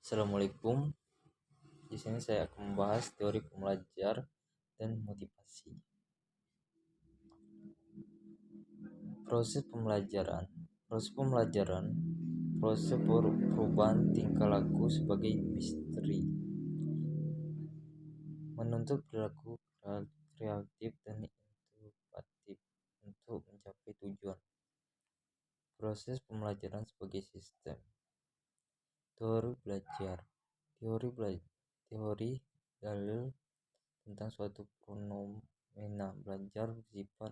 Assalamualaikum. Di sini saya akan membahas teori pembelajar dan motivasi. Proses pembelajaran. Proses perubahan tingkah laku sebagai misteri, menuntut perilaku kreatif dan inovatif untuk mencapai tujuan. Proses pembelajaran sebagai sistem. Teori belajar. Teori dalil tentang suatu fenomena belajar bersifat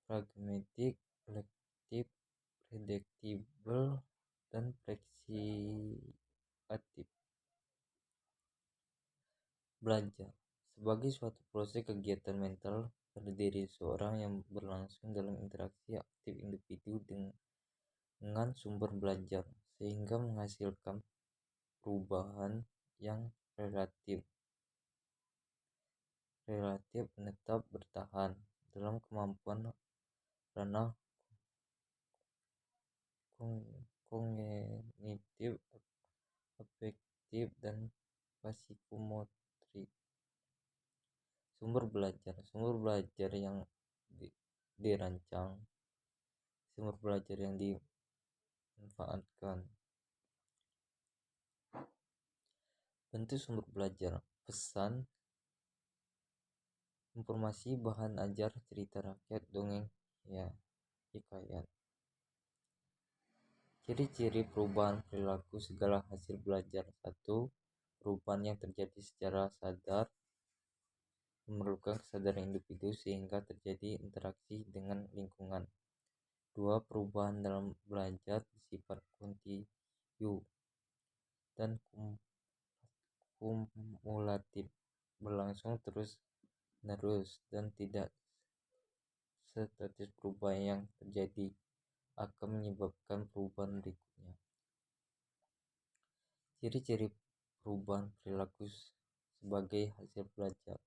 pragmatik, elektif, prediktibel, dan fleksitatif. Belajar sebagai suatu proses kegiatan mental pada diri seorang yang berlangsung dalam interaksi aktif individu dengan sumber belajar, sehingga menghasilkan perubahan yang relatif menetap bertahan dalam kemampuan ranah kognitif, afektif, dan psikomotorik. Sumber belajar yang dirancang, sumber belajar yang dimanfaatkan. Bentuk sumber belajar: pesan, informasi, bahan ajar, cerita rakyat, dongeng, hikayat. Ciri-ciri perubahan perilaku segala hasil belajar. 1. Perubahan yang terjadi secara sadar, memerlukan kesadaran individu sehingga terjadi interaksi dengan lingkungan. 2. Perubahan dalam belajar bersifat kontinu dan kumulatif, berlangsung terus-menerus dan tidak statis. Perubahan yang terjadi akan menyebabkan perubahan berikutnya. Ciri-ciri perubahan perilaku sebagai hasil belajar.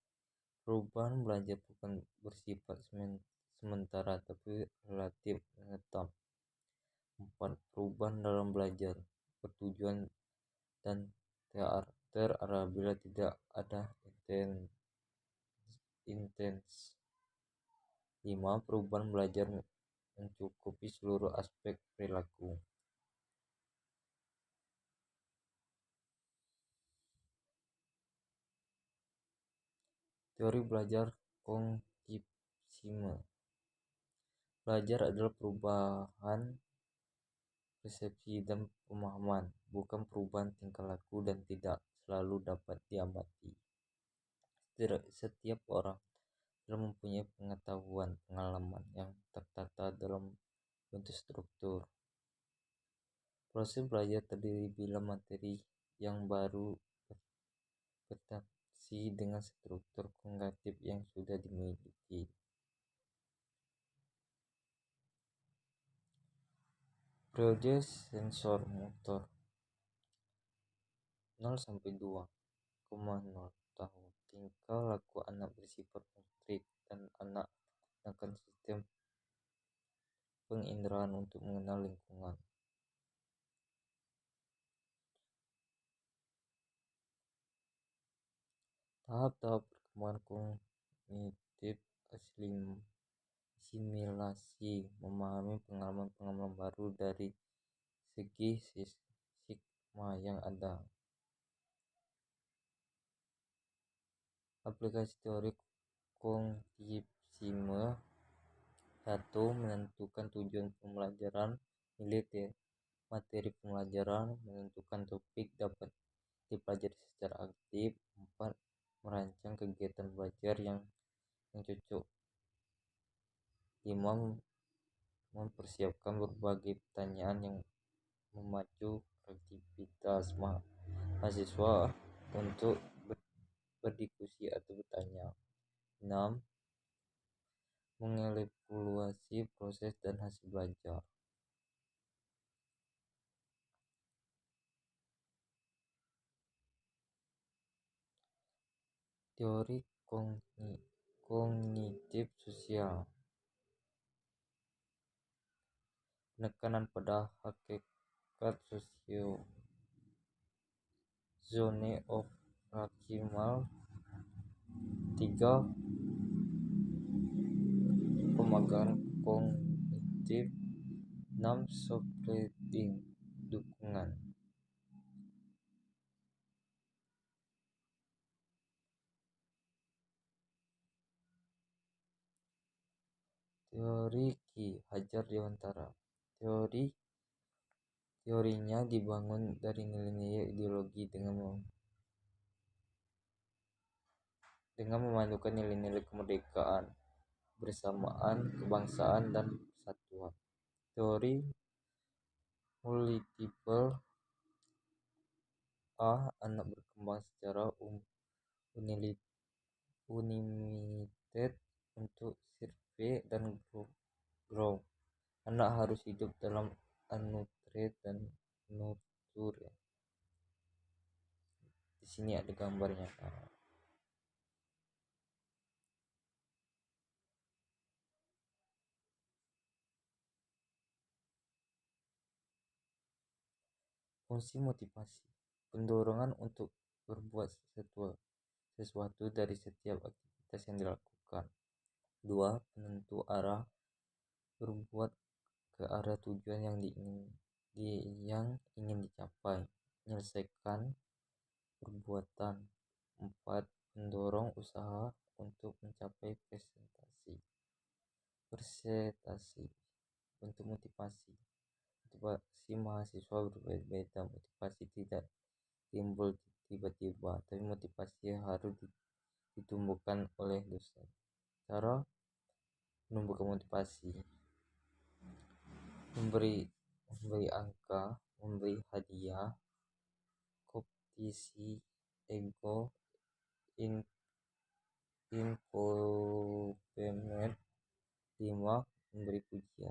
Perubahan belajar bukan bersifat sementara tapi relatif menetap. 4. Perubahan dalam belajar bertujuan dan terarah bila tidak ada intens. 5. Perubahan belajar mencukupi seluruh aspek perilaku. Teori belajar kognitisme. Belajar adalah perubahan persepsi dan pemahaman, bukan perubahan tingkah laku, dan tidak selalu dapat diamati. Setiap orang telah mempunyai pengetahuan, pengalaman yang tertata dalam bentuk struktur. Proses belajar terdiri bila materi yang baru berinteraksi dengan struktur kognitif yang sudah dimiliki. Periode sensor motor 0-2,0 tahun. Tingkah laku anak bersifat motorik dan anak menggunakan sistem penginderaan untuk mengenal lingkungan. Tahap-tahap perkembangan kognitif: asimilasi, memahami pengalaman-pengalaman baru dari segi sigma yang ada. Aplikasi teori kognitisme: 1. Menentukan tujuan pembelajaran, milih materi pembelajaran, menentukan topik dapat dipelajari secara aktif. 4. Merancang kegiatan belajar yang cocok. 5. Mempersiapkan berbagai pertanyaan yang memacu kreativitas mahasiswa untuk berdiskusi atau bertanya. 6. Mengevaluasi proses dan hasil belajar. Teori kognitif sosial. Penekanan pada hakikat zone of maksimal 3 pemagangan kognitif, 6 spreading dukungan. Teori Ki Hajar Dewantara. Teorinya dibangun dari nilai-nilai ideologi dengan memadukan nilai-nilai kemerdekaan, bersamaan, kebangsaan, dan persatuan. Teori multiple anak berkembang secara unlimited untuk survei dan grow. Anak harus hidup dalam unrooted dan nurture. Di sini ada gambarnya. Fungsi motivasi, pendorongan untuk berbuat sesuatu dari setiap aktivitas yang dilakukan. 2. Penentu arah, berbuat ke arah tujuan yang ingin dicapai, menyelesaikan perbuatan. 4. Pendorong usaha untuk mencapai presentasi. Bentuk motivasi mahasiswa berbeda-beda. Motivasi tidak timbul tiba-tiba, tapi motivasi harus ditumbuhkan oleh dosen. Cara menumbuhkan motivasi: memberi angka, memberi hadiah, kompetisi, ego, infotainment. 5. Memberi pujian.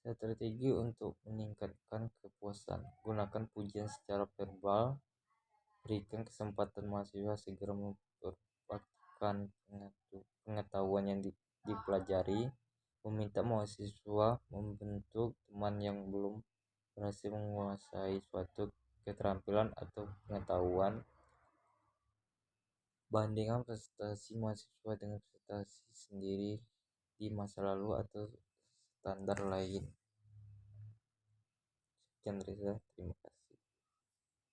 Strategi untuk meningkatkan kepuasan: gunakan pujian secara verbal, berikan kesempatan mahasiswa segera mempraktikkan pengetahuan yang dipelajari, meminta mahasiswa membentuk teman yang belum berhasil menguasai suatu keterampilan atau pengetahuan. Bandingkan prestasi mahasiswa dengan prestasi sendiri di masa lalu atau standar lain. Sekian Reza, terima kasih.